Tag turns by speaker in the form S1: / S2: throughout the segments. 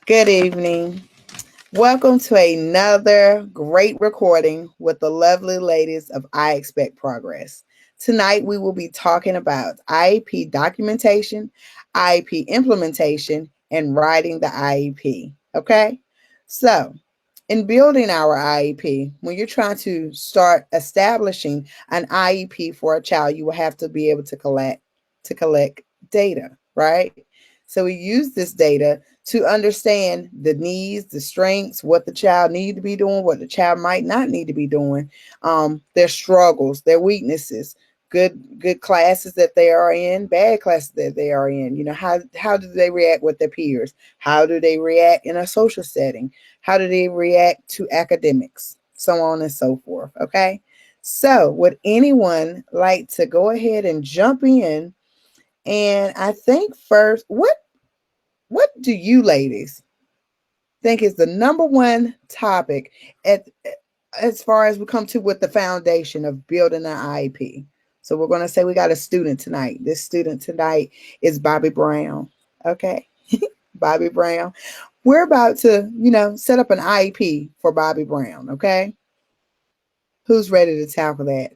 S1: Good evening. Welcome to another great recording with the lovely ladies of I Expect Progress. Tonight we will be talking about IEP documentation, IEP implementation, and writing the IEP. Okay? So, in building our IEP, when you're trying to start establishing an IEP for a child, you will have to be able to collect data, right? So we use this data to understand the needs, the strengths, what the child need to be doing, what the child might not need to be doing, their struggles, their weaknesses, good classes that they are in, bad classes that they are in. How do they react with their peers? How do they react in a social setting? How do they react to academics? So on and so forth. Okay. So would anyone like to go ahead and jump in? And I think first, what do you ladies think is the number one topic at as far as we come to with the foundation of building an IEP? So we're going to say we got a student tonight. This student tonight is Bobby Brown. Okay, Bobby Brown. We're about to, set up an IEP for Bobby Brown. Okay, who's ready to tackle that?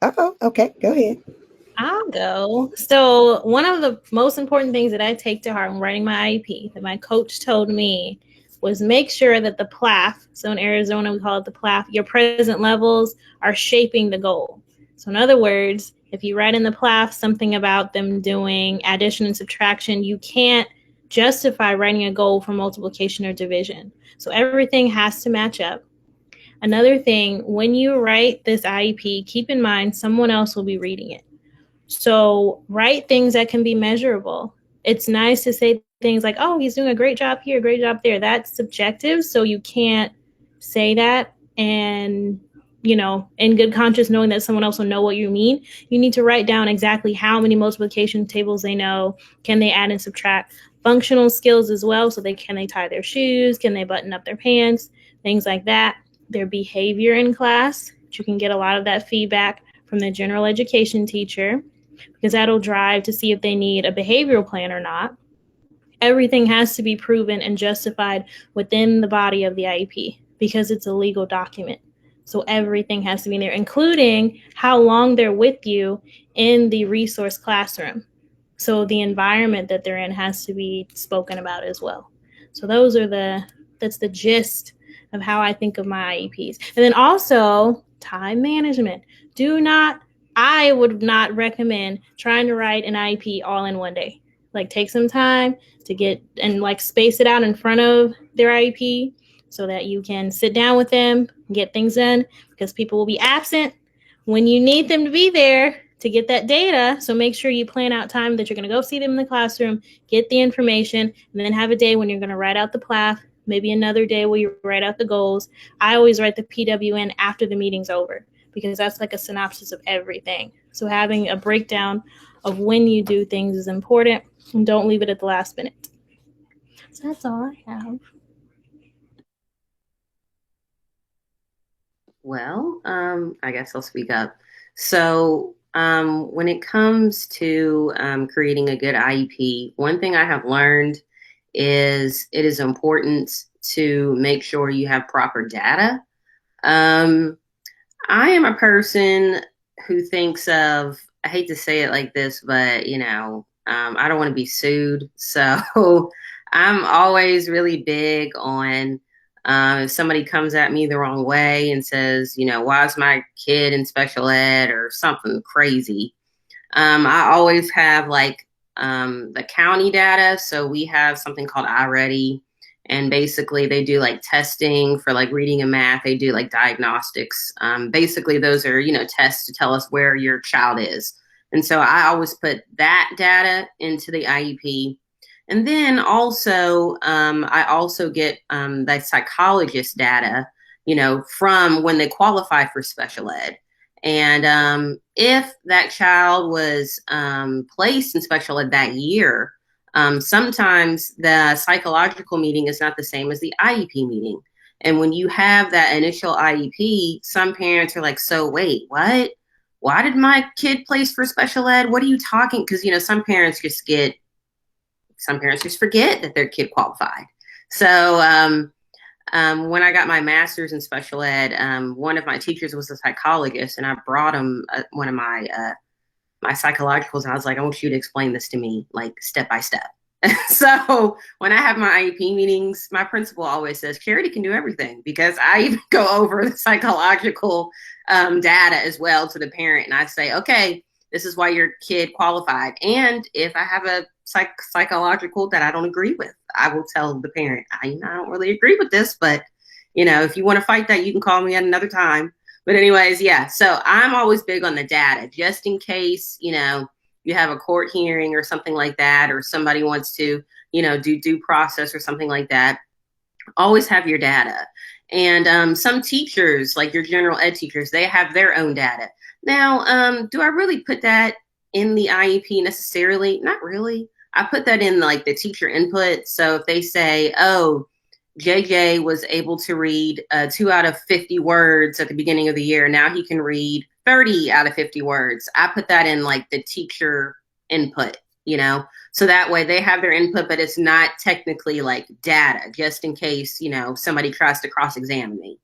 S1: Oh, okay, go ahead.
S2: I'll go. So, one of the most important things that I take to heart when writing my IEP that my coach told me was make sure that the PLAF, so in Arizona we call it the PLAF, your present levels are shaping the goal. So, in other words, if you write in the PLAF something about them doing addition and subtraction, you can't justify writing a goal for multiplication or division. So, everything has to match up. Another thing, when you write this IEP, keep in mind someone else will be reading it. So write things that can be measurable. It's nice to say things like, oh, he's doing a great job here, great job there. That's subjective. So you can't say that and, in good conscience, knowing that someone else will know what you mean. You need to write down exactly how many multiplication tables they know. Can they add and subtract? Functional skills as well. So can they tie their shoes? Can they button up their pants? Things like that. Their behavior in class. You can get a lot of that feedback from the general education teacher, because that'll drive to see if they need a behavioral plan or not. Everything has to be proven and justified within the body of the IEP because it's a legal document. So everything has to be in there, including how long they're with you in the resource classroom. So the environment that they're in has to be spoken about as well. So that's the gist of how I think of my IEPs. And then also time management. I would not recommend trying to write an IEP all in one day. Like, take some time to get and space it out in front of their IEP so that you can sit down with them, get things done, because people will be absent when you need them to be there to get that data. So make sure you plan out time that you're going to go see them in the classroom, get the information, and then have a day when you're going to write out the PLAF, maybe another day where you write out the goals. I always write the PWN after the meeting's over, because that's like a synopsis of everything. So having a breakdown of when you do things is important, and don't leave it at the last minute. So that's all I have.
S3: Well, I guess I'll speak up. So, when it comes to creating a good IEP, one thing I have learned is it is important to make sure you have proper data. I am a person who thinks of, I hate to say it like this, but I don't want to be sued. So I'm always really big on if somebody comes at me the wrong way and says, why is my kid in special ed or something crazy? I always have the county data. So we have something called iReady. And basically they do testing for reading and math. They do diagnostics. Basically those are, tests to tell us where your child is. And so I always put that data into the IEP. And then also, I also get that psychologist data, from when they qualify for special ed. And if that child was placed in special ed that year, sometimes the psychological meeting is not the same as the IEP meeting. And when you have that initial IEP, some parents are like, so wait, what? Why did my kid place for special ed? What are you talking? Because, some parents just get some parents just forget that their kid qualified. So when I got my master's in special ed, one of my teachers was a psychologist, and I brought him one of my psychologicals, and I was like, I want you to explain this to me, like step by step. So when I have my IEP meetings, my principal always says, Charity can do everything, because I even go over the psychological data as well to the parent. And I say, okay, this is why your kid qualified. And if I have a psychological that I don't agree with, I will tell the parent, I don't really agree with this, but if you want to fight that, you can call me at another time. But anyways, yeah. So I'm always big on the data, just in case, you have a court hearing or something like that, or somebody wants to, do due process or something like that. Always have your data. And some teachers, like your general ed teachers, they have their own data. Now, do I really put that in the IEP necessarily? Not really. I put that in like the teacher input. So if they say, oh, JJ was able to read 2 out of 50 words at the beginning of the year, now he can read 30 out of 50 words. I put that in like the teacher input, so that way they have their input, but it's not technically like data, just in case, somebody tries to cross-examine me.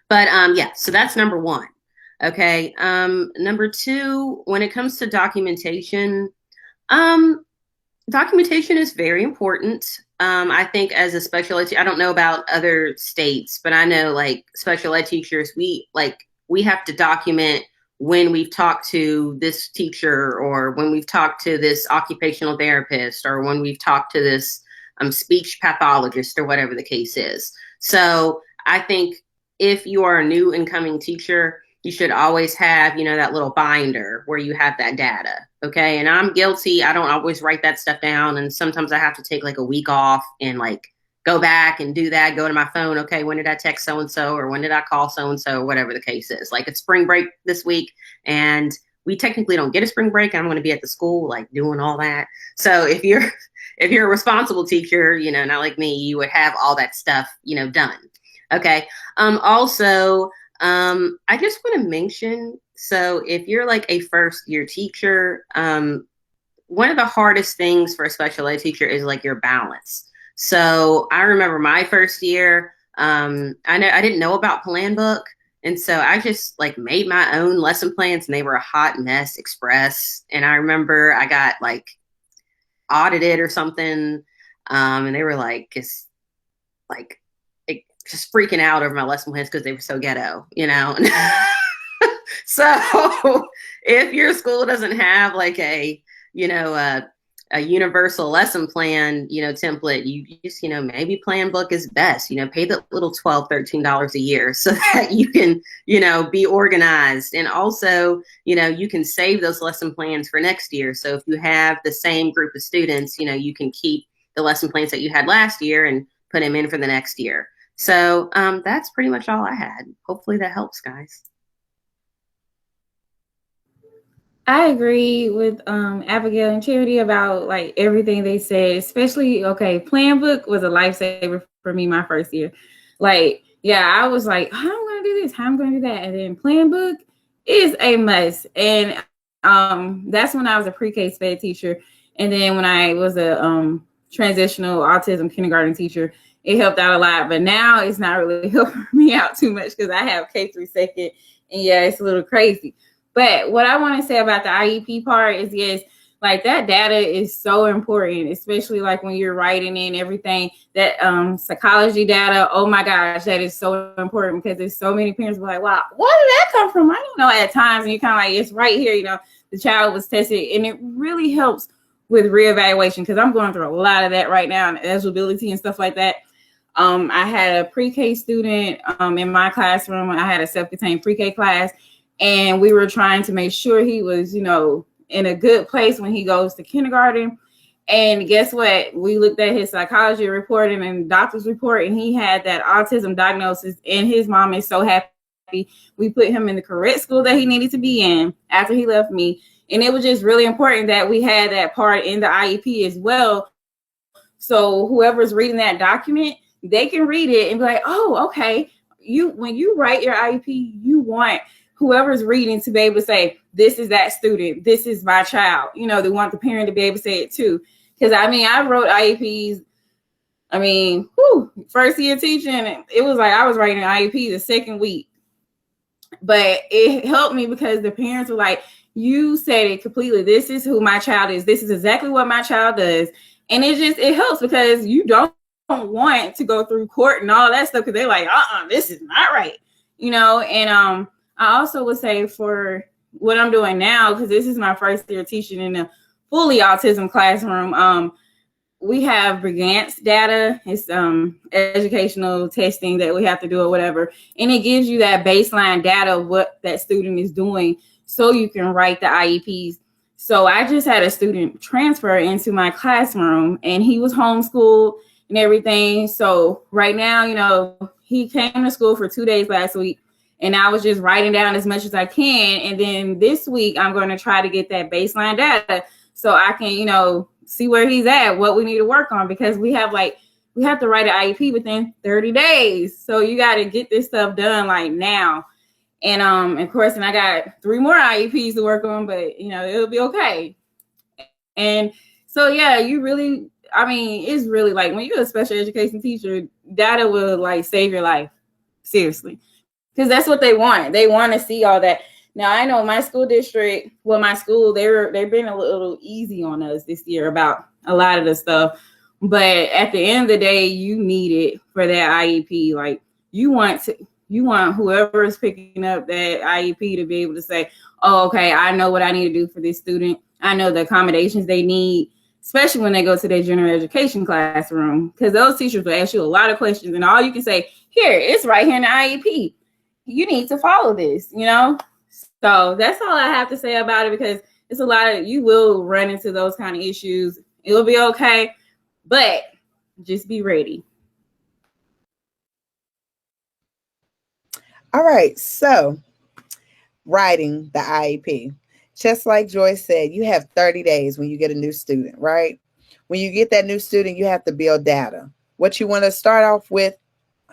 S3: But yeah, so that's number one. Okay. Number two, when it comes to documentation, documentation is very important. I think as a special ed, I don't know about other states, but I know like special ed teachers, we have to document when we've talked to this teacher, or when we've talked to this occupational therapist, or when we've talked to this speech pathologist, or whatever the case is. So I think if you are a new incoming teacher, you should always have, that little binder where you have that data. Okay. And I'm guilty. I don't always write that stuff down. And sometimes I have to take like a week off and like go back and do that, go to my phone. Okay. When did I text so-and-so, or when did I call so-and-so, or whatever the case is. Like it's spring break this week, and we technically don't get a spring break. I'm going to be at the school, like doing all that. So if you're a responsible teacher, not like me, you would have all that stuff, done. Okay. Also, I just want to mention, so if you're like a first year teacher, one of the hardest things for a special ed teacher is like your balance. So I remember my first year, I didn't know about Plan Book. And so I just like made my own lesson plans, and they were a hot mess express. And I remember I got like audited or something. And they were like, just freaking out over my lesson plans because they were so ghetto, So if your school doesn't have like a universal lesson plan, template, you just, maybe Plan Book is best, pay the little $12, $13 a year so that you can, be organized. And also, you can save those lesson plans for next year. So if you have the same group of students, you can keep the lesson plans that you had last year and put them in for the next year. So that's pretty much all I had. Hopefully that helps, guys.
S4: I agree with Abigail and Charity about like everything they said, especially, Plan Book was a lifesaver for me my first year. Like, yeah, I was like, how am I going to do this? How am I going to do that? And then Plan Book is a must. And that's when I was a pre-K Sped teacher. And then when I was a transitional autism kindergarten teacher, it helped out a lot. But now it's not really helping me out too much because I have K through second. And yeah, it's a little crazy. But what I want to say about the IEP part is, yes, like that data is so important, especially like when you're writing in everything, that psychology data. Oh my gosh, that is so important, because there's so many parents who are like, wow, where did that come from? I don't know at times. And you're kind of like, it's right here, the child was tested, and it really helps with reevaluation, because I'm going through a lot of that right now, and eligibility and stuff like that. I had a pre-K student in my classroom. I had a self-contained pre-K class. And we were trying to make sure he was, in a good place when he goes to kindergarten. And guess what? We looked at his psychology report and doctor's report, and he had that autism diagnosis, and his mom is so happy. We put him in the correct school that he needed to be in after he left me. And it was just really important that we had that part in the IEP as well. So whoever's reading that document, they can read it and be like, oh, okay. When you write your IEP, you want whoever's reading to be able to say, this is that student, this is my child. They want the parent to be able to say it too. Because I wrote IEPs. First year teaching, it was like I was writing an IEP the second week. But it helped me because the parents were like, you said it completely. This is who my child is. This is exactly what my child does. And it helps because you don't want to go through court and all that stuff because they're like, this is not right. And I also would say for what I'm doing now, because this is my first year teaching in a fully autism classroom, we have Brigance data. It's educational testing that we have to do or whatever. And it gives you that baseline data of what that student is doing so you can write the IEPs. So I just had a student transfer into my classroom and he was homeschooled and everything. So right now, he came to school for 2 days last week and I was just writing down as much as I can. And then this week I'm going to try to get that baseline data so I can, see where he's at, what we need to work on, because we have to write an IEP within 30 days. So you got to get this stuff done like now. And of course, and I got 3 more IEPs to work on, but it'll be okay. And so yeah, it's really like when you're a special education teacher, data will like save your life. Seriously. Because that's what they want. They want to see all that. Now, I know my school district, they've been a little easy on us this year about a lot of the stuff. But at the end of the day, you need it for that IEP. Like you want whoever is picking up that IEP to be able to say, oh, okay, I know what I need to do for this student. I know the accommodations they need, especially when they go to their general education classroom, because those teachers will ask you a lot of questions and all you can say, here, it's right here in the IEP. You need to follow this, So that's all I have to say about it, because it's a lot of, you will run into those kind of issues. It'll be okay, but just be ready.
S1: All right. So writing the IEP, just like Joyce said, you have 30 days when you get a new student, right? When you get that new student, you have to build data. What you want to start off with,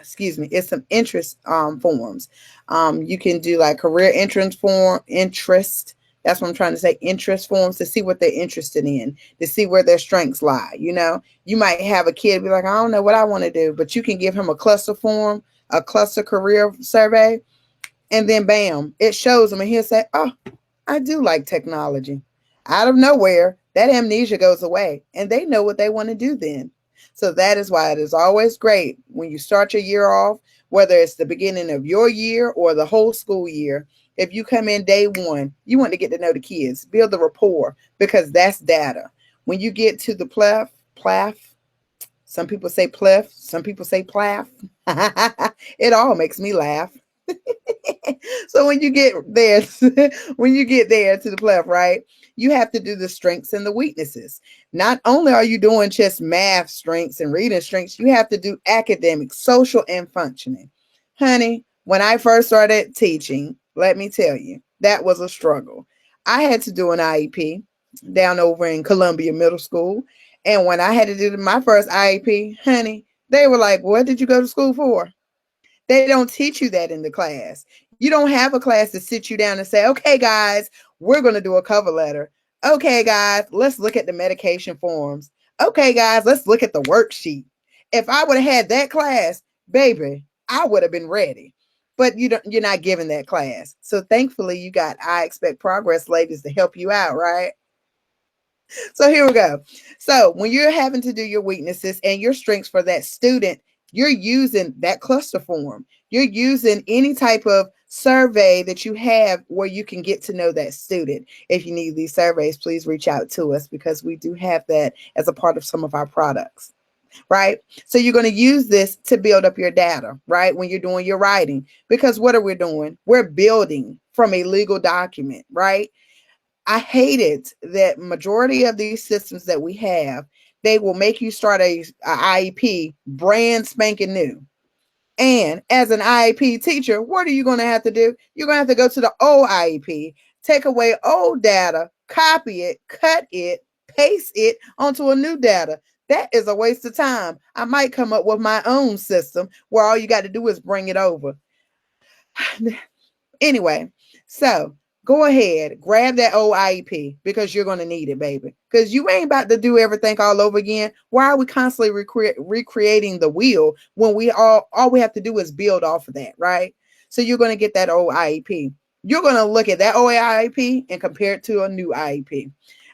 S1: is some interest forms. You can do like career interest. That's what I'm trying to say. Interest forms to see what they're interested in, to see where their strengths lie. You might have a kid be like, I don't know what I want to do, but you can give him a cluster form, a cluster career survey, and then bam, it shows him and he'll say, oh, I do like technology. Out of nowhere, that amnesia goes away and they know what they want to do then. So that is why it is always great when you start your year off, whether it's the beginning of your year or the whole school year. If you come in day one, you want to get to know the kids, build the rapport, because that's data. When you get to the plaf, some people say plef, some people say plaf. It all makes me laugh. So when you get there, to the plef, right, you have to do the strengths and the weaknesses. Not only are you doing just math strengths and reading strengths, you have to do academic, social, and functioning. Honey, when I first started teaching, let me tell you, that was a struggle. I had to do an IEP down over in Columbia Middle School. And when I had to do my first IEP, honey, they were like, what did you go to school for? They don't teach you that in the class. You don't have a class to sit you down and say, okay, guys, we're going to do a cover letter. Okay, guys, let's look at the medication forms. Okay, guys, let's look at the worksheet. If I would have had that class, baby, I would have been ready. But you're not given that class. So thankfully, you got I Expect Progress ladies to help you out, right? So here we go. So when you're having to do your weaknesses and your strengths for that student, you're using that cluster form. You're using any type of survey that you have where you can get to know that student. If you need these surveys, please reach out to us because we do have that as a part of some of our products, right? So you're going to use this to build up your data, right? When you're doing your writing, because what are we doing? We're building from a legal document, right? I hate it that majority of these systems that we have, they will make you start a IEP brand spanking new. And as an IEP teacher, what are you going to have to do? You're going to have to go to the old IEP, take away old data, copy it, cut it, paste it onto a new data. That is a waste of time. I might come up with my own system where all you got to do is bring it over. Anyway, so go ahead, grab that old IEP because you're going to need it, baby. Because you ain't about to do everything all over again. Why are we constantly recreating the wheel when all we have to do is build off of that, right? So you're going to get that old IEP. You're going to look at that old IEP and compare it to a new IEP.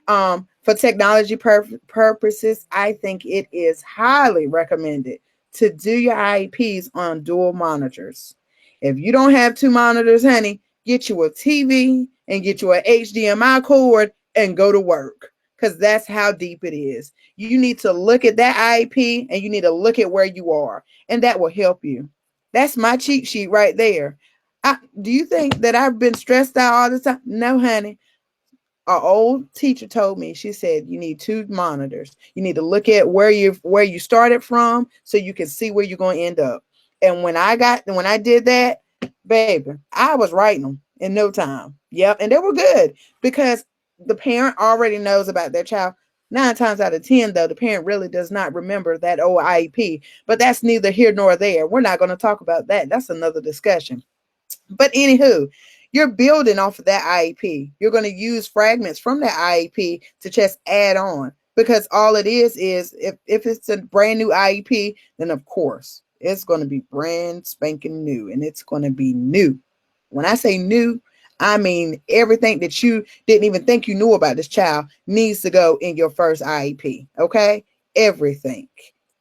S1: For technology purposes, I think it is highly recommended to do your IEPs on dual monitors. If you don't have two monitors, honey, get you a TV and get you an HDMI cord and go to work because that's how deep it is. You need to look at that IEP and you need to look at where you are, and that will help you. That's my cheat sheet right there. Do you think that I've been stressed out all the time? No, honey. Our old teacher told me, she said, you need two monitors. You need to look at where you started from so you can see where you're going to end up. And when I did that, baby, I was writing them in no time. Yep. And they were good because the parent already knows about their child. 9 times out of 10, though, the parent really does not remember that old IEP, but that's neither here nor there. We're not going to talk about that. That's another discussion. But anywho, you're building off of that IEP. You're going to use fragments from that IEP to just add on because all it is if it's a brand new IEP, then of course it's going to be brand spanking new and it's going to be new. When I say new, I mean everything that you didn't even think you knew about this child needs to go in your first IEP. Okay? Everything.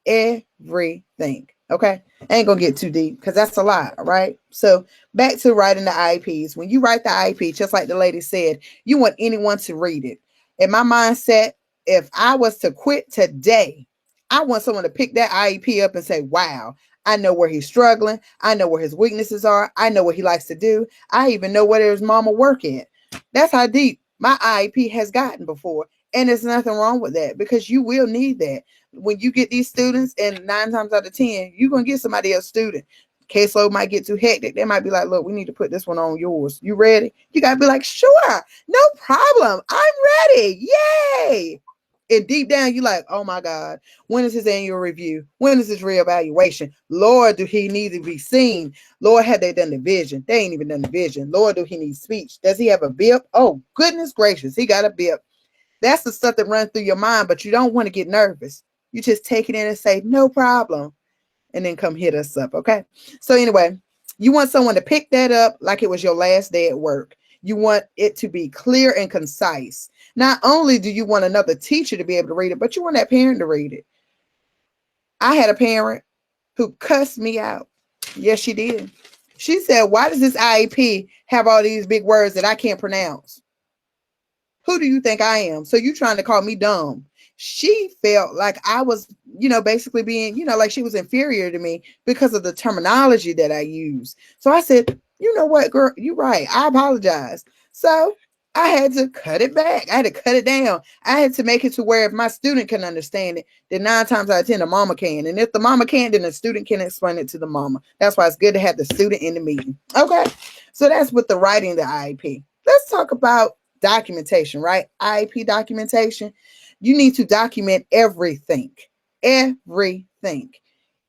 S1: Everything. Okay? I ain't going to get too deep because that's a lot. All right? So back to writing the IEPs. When you write the IEP, just like the lady said, you want anyone to read it. In my mindset, if I was to quit today, I want someone to pick that IEP up and say, wow, I know where he's struggling. I know where his weaknesses are. I know what he likes to do. I even know where his mama work at. That's how deep my IEP has gotten before. And there's nothing wrong with that because you will need that. When you get these students, and 9 times out of 10, you're going to get somebody else student. Caseload might get too hectic. They might be like, look, we need to put this one on yours. You ready? You got to be like, sure, no problem. I'm ready. Yay. And deep down, you're like, oh my God, when is his annual review? When is his reevaluation? Lord, do he need to be seen? Lord, have they done the vision? They ain't even done the vision. Lord, do he need speech? Does he have a bip? Oh, goodness gracious, he got a bip. That's the stuff that runs through your mind, but you don't want to get nervous. You just take it in and say, no problem. And then come hit us up, okay? So anyway, you want someone to pick that up like it was your last day at work. You want it to be clear and concise. Not only do you want another teacher to be able to read it, but you want that parent to read it. I had a parent who cussed me out. Yes, she did. She said, why does this IEP have all these big words that I can't pronounce? Who do you think I am? So you trying to call me dumb? She felt like I was, basically being, like she was inferior to me because of the terminology that I use. So I said, you know what, girl, you're right. I apologize. So I had to cut it back. I had to cut it down. I had to make it to where if my student can understand it, then 9 times out of 10, the mama can. And if the mama can, then the student can explain it to the mama. That's why it's good to have the student in the meeting. Okay. So that's with the writing the IEP. Let's talk about documentation, right? IEP documentation. You need to document everything. Everything.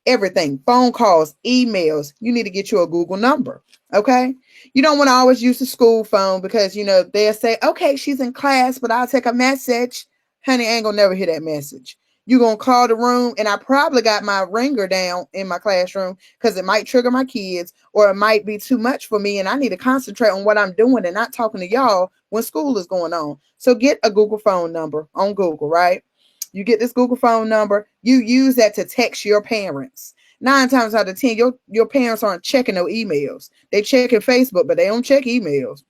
S1: Everything. Phone calls, emails. You need to get you a Google number. Okay. You don't want to always use the school phone because, they'll say, okay, she's in class, but I'll take a message. Honey, I ain't going to never hear that message. You're going to call the room, and I probably got my ringer down in my classroom because it might trigger my kids or it might be too much for me, and I need to concentrate on what I'm doing and not talking to y'all when school is going on. So get a Google phone number on Google, right? You get this Google phone number. You use that to text your parents. 9 times out of 10, your parents aren't checking no emails. They checking Facebook, but they don't check emails.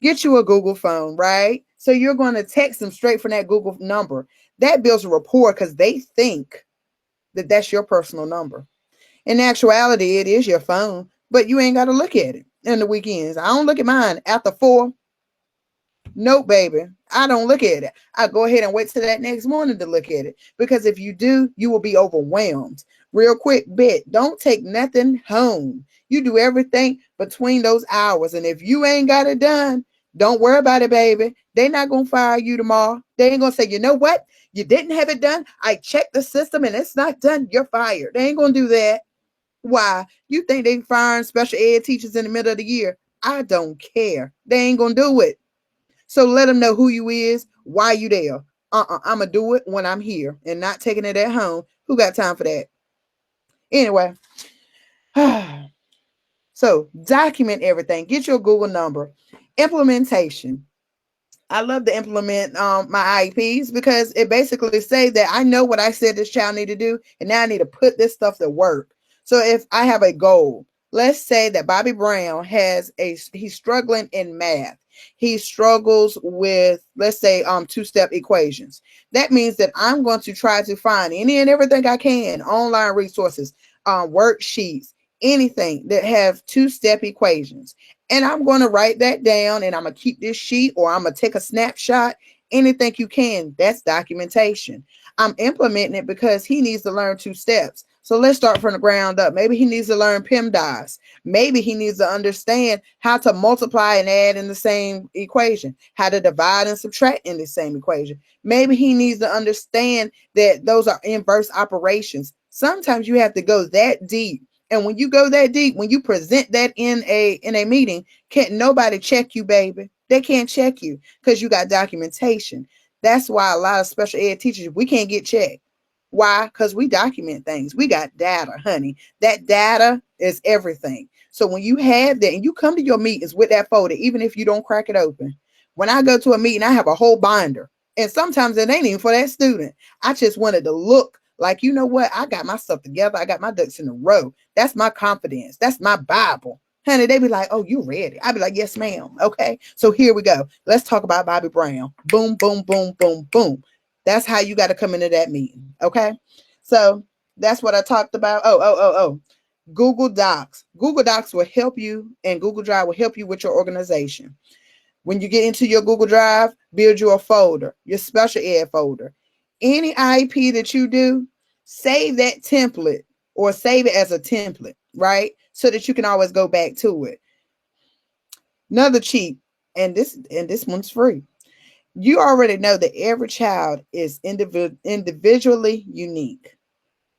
S1: Get you a Google phone, right? So you're going to text them straight from that Google number. That builds a rapport because they think that that's your personal number. In actuality, it is your phone, but you ain't got to look at it in the weekends. I don't look at mine after 4. Nope, baby. I don't look at it. I go ahead and wait till that next morning to look at it. Because if you do, you will be overwhelmed. Real quick bit. Don't take nothing home. You do everything between those hours. And if you ain't got it done, don't worry about it, baby. They're not going to fire you tomorrow. They ain't going to say, you know what? You didn't have it done. I checked the system and it's not done. You're fired. They ain't going to do that. Why? You think they firing special ed teachers in the middle of the year? I don't care. They ain't gonna do it. So let them know who you is, why you there. I'm gonna do it when I'm here and not taking it at home. Who got time for that? Anyway, so document everything. Get your Google number. Implementation. I love to implement my IEPs because it basically say that I know what I said this child need to do, and now I need to put this stuff to work. So if I have a goal, let's say that Bobby Brown he's struggling in math. He struggles with, let's say, two-step equations. That means that I'm going to try to find any and everything I can, online resources, worksheets, anything that have two-step equations. And I'm going to write that down, and I'm going to keep this sheet, or I'm going to take a snapshot. Anything you can, that's documentation. I'm implementing it because he needs to learn two steps. So let's start from the ground up. Maybe he needs to learn PEMDAS. Maybe he needs to understand how to multiply and add in the same equation, how to divide and subtract in the same equation. Maybe he needs to understand that those are inverse operations. Sometimes you have to go that deep. And when you go that deep, when you present that in a meeting, can't nobody check you, baby. They can't check you because you got documentation. That's why a lot of special ed teachers, we can't get checked. Why? Because we document things. We got data, honey. That data is everything. So when you have that and you come to your meetings with that folder, even if you don't crack it open, when I go to a meeting, I have a whole binder. And sometimes it ain't even for that student. I just wanted to look like, you know what? I got my stuff together. I got my ducks in a row. That's my confidence. That's my Bible. Honey, they be like, oh, you ready? I be like, yes, ma'am. Okay. So here we go. Let's talk about Bobby Brown. Boom, boom, boom, boom, boom. That's how you got to come into that meeting. Okay. So that's what I talked about. Oh. Google Docs. Google Docs will help you, and Google Drive will help you with your organization. When you get into your Google Drive, build you a folder, your special ed folder. Any IEP that you do, save that template or save it as a template, right? So that you can always go back to it. Another cheat, and this one's free. You already know that every child is individually unique,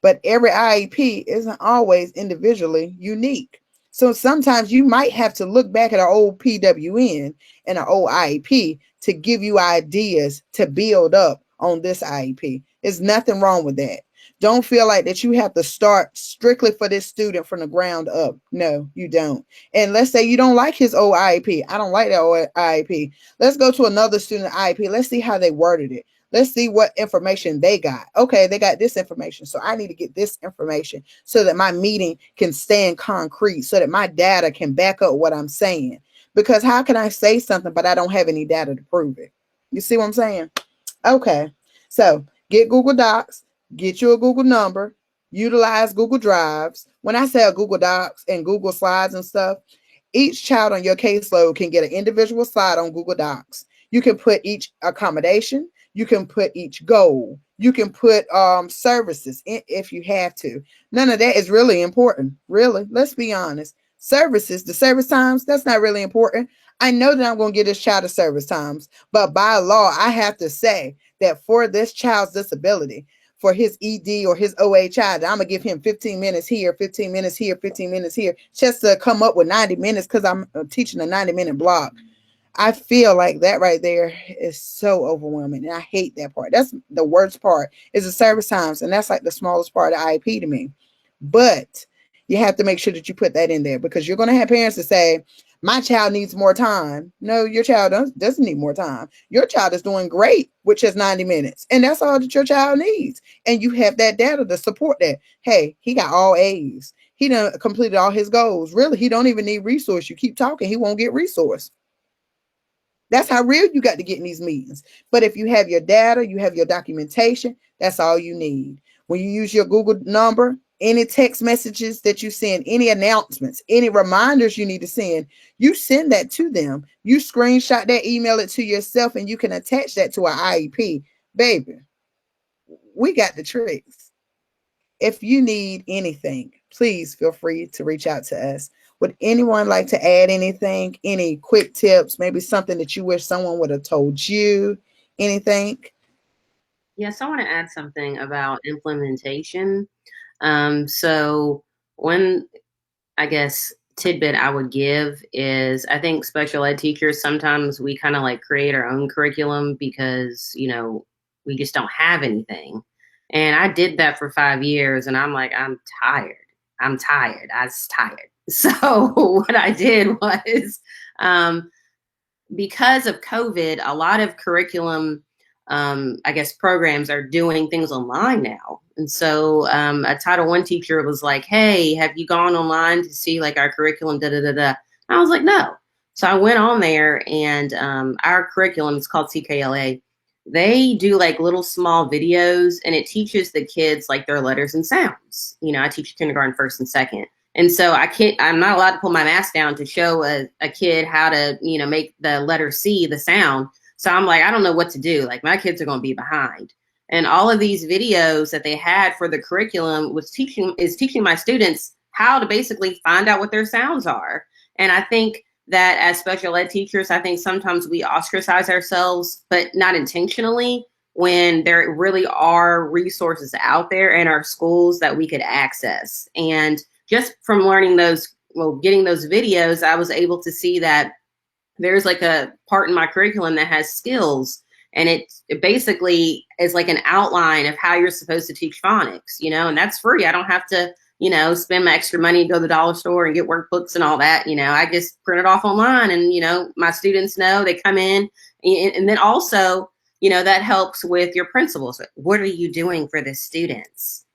S1: but every IEP isn't always individually unique. So sometimes you might have to look back at an old PWN and an old IEP to give you ideas to build up on this IEP. There's nothing wrong with that. Don't feel like that you have to start strictly for this student from the ground up. No, you don't. And let's say you don't like his old IEP. I don't like that old IEP. Let's go to another student IEP. Let's see how they worded it. Let's see what information they got. Okay, they got this information. So I need to get this information so that my meeting can stand concrete, so that my data can back up what I'm saying. Because how can I say something, but I don't have any data to prove it? You see what I'm saying? Okay, so get Google Docs, get you a Google number, utilize Google Drives. When I say Google Docs and Google Slides and stuff, each child on your caseload can get an individual slide on Google Docs. You can put each accommodation, you can put each goal, you can put services in if you have to. None of that is really important. Really, let's be honest. Services, the service times, that's not really important. I know that I'm going to get this child a service times, but by law, I have to say that for this child's disability, for his ED or his OA child, I'm going to give him 15 minutes here, 15 minutes here, 15 minutes here, just to come up with 90 minutes because I'm teaching a 90-minute block. I feel like that right there is so overwhelming. And I hate that part. That's the worst part is the service times. And that's like the smallest part of IEP to me. But you have to make sure that you put that in there because you're going to have parents that say, my child needs more time. No, your child doesn't need more time. Your child is doing great with just 90 minutes. And that's all that your child needs. And you have that data to support that. Hey, he got all A's. He done completed all his goals. Really, he don't even need resource. You keep talking, he won't get resource. That's how real you got to get in these meetings. But if you have your data, you have your documentation, that's all you need. When you use your Google number, any text messages that you send, any announcements, any reminders you need to send, you send that to them. You screenshot that, email it to yourself, and you can attach that to an IEP. Baby, we got the tricks. If you need anything, please feel free to reach out to us. Would anyone like to add anything? Any quick tips? Maybe something that you wish someone would have told you? Anything?
S3: Yes, I want to add something about implementation. So when I guess tidbit I would give is I think special ed teachers, sometimes we kind of like create our own curriculum because, we just don't have anything. And I did that for 5 years and I'm like, I'm tired. I was tired. So what I did was, because of COVID, a lot of curriculum, I guess, programs are doing things online now. And so a Title I teacher was like, hey, have you gone online to see like our curriculum, da da da da. I was like, no. So I went on there and our curriculum is called CKLA. They do like little small videos and it teaches the kids like their letters and sounds. I teach kindergarten, first and second. And so I'm not allowed to pull my mask down to show a kid how to, make the letter C, the sound. So I'm like, I don't know what to do. Like my kids are going to be behind. And all of these videos that they had for the curriculum is teaching my students how to basically find out what their sounds are. And I think that as special ed teachers, I think sometimes we ostracize ourselves, but not intentionally, when there really are resources out there in our schools that we could access. And just from learning getting those videos, I was able to see that there's like a part in my curriculum that has skills. And it basically is like an outline of how you're supposed to teach phonics, and that's free. I don't have to, spend my extra money, go to the dollar store and get workbooks and all that. I just print it off online and, my students know, they come in. And then also, that helps with your principals. What are you doing for the students?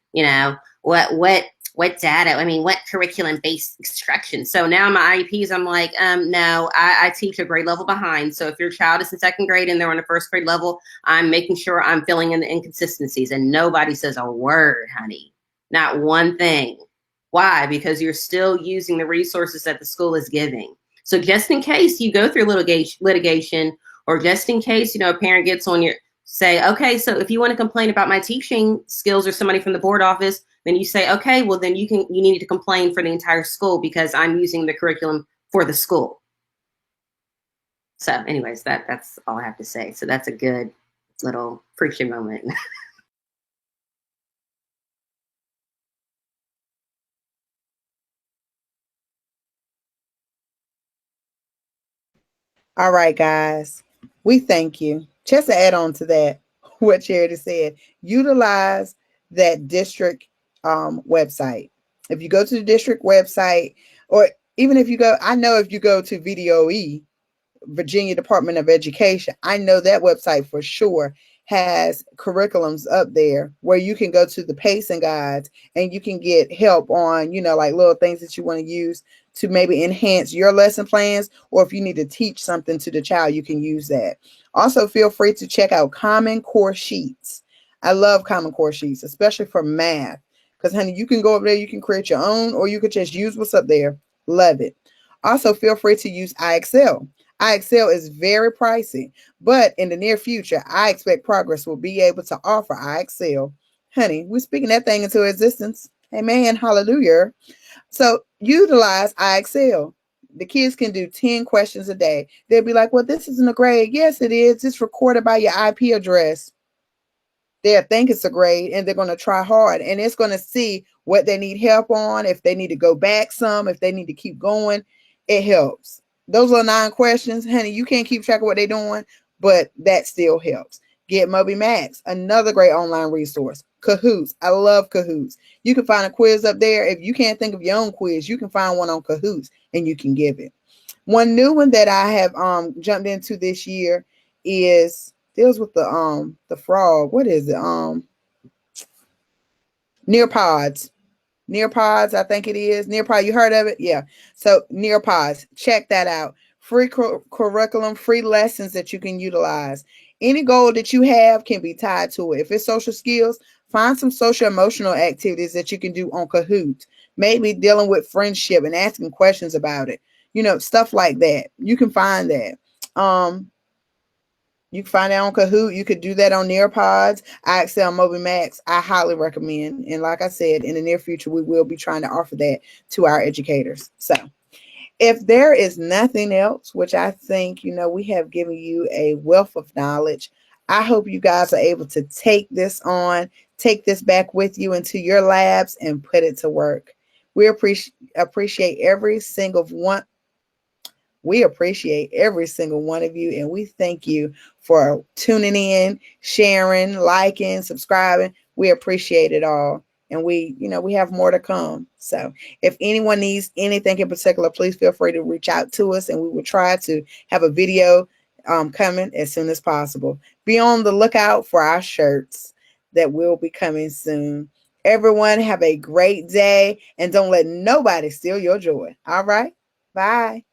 S3: What data, what curriculum-based instruction? So now my IEPs, I'm like, no, I teach a grade level behind. So if your child is in second grade and they're on a first grade level, I'm making sure I'm filling in the inconsistencies. And nobody says a word, honey. Not one thing. Why? Because you're still using the resources that the school is giving. So just in case you go through litigation, or just in case, a parent gets on your, say, okay, so if you want to complain about my teaching skills or somebody from the board office, then you say, okay, well then you need to complain for the entire school because I'm using the curriculum for the school. So anyways, that's all I have to say. So that's a good little preaching moment.
S1: All right, guys, we thank you. Just to add on to that, what Charity said, utilize that district website. If you go to the district website, or even if you go, I know if you go to VDOE, Virginia Department of Education, I know that website for sure has curriculums up there where you can go to the pacing guides and you can get help on, like little things that you want to use to maybe enhance your lesson plans, or if you need to teach something to the child, you can use that. Also, feel free to check out Common Core Sheets. I love Common Core Sheets, especially for math, because honey, you can go over there, you can create your own, or you could just use what's up there. Love it. Also, feel free to use iExcel. iExcel is very pricey, but in the near future, I expect Progress will be able to offer iExcel. Honey, we're speaking that thing into existence. Amen. Hallelujah. So utilize iExcel. The kids can do 10 questions a day. They'll be like, well, this isn't a grade. Yes, it is. It's recorded by your IP address. They'll think it's a grade and they're going to try hard, and it's going to see what they need help on. If they need to go back some, if they need to keep going, it helps. Those are 9 questions, honey. You can't keep track of what they're doing, but that still helps. Get Moby Max, another great online resource. Kahoots. I love Kahoots. You can find a quiz up there. If you can't think of your own quiz, you can find one on Kahoots and you can give it. One new one that I have jumped into this year deals with the frog. What is it? NearPods. NearPods, I think it is. NearPod, you heard of it? Yeah. So NearPods, check that out. Free curriculum, free lessons that you can utilize. Any goal that you have can be tied to it. If it's social skills, find some social emotional activities that you can do on Kahoot. Maybe dealing with friendship and asking questions about it. Stuff like that. You can find that. You can find that on Kahoot. You could do that on NearPods, iExcel, Moby Max. I highly recommend. And like I said, in the near future, we will be trying to offer that to our educators. So if there is nothing else, which I think, we have given you a wealth of knowledge, I hope you guys are able to take this back with you into your labs and put it to work. We appreciate every single one. We appreciate every single one of you, and we thank you for tuning in, sharing, liking, subscribing. We appreciate it all. And we have more to come. So if anyone needs anything in particular, please feel free to reach out to us, and we will try to have a video coming as soon as possible. Be on the lookout for our shirts that will be coming soon. Everyone have a great day, and don't let nobody steal your joy. All right. Bye.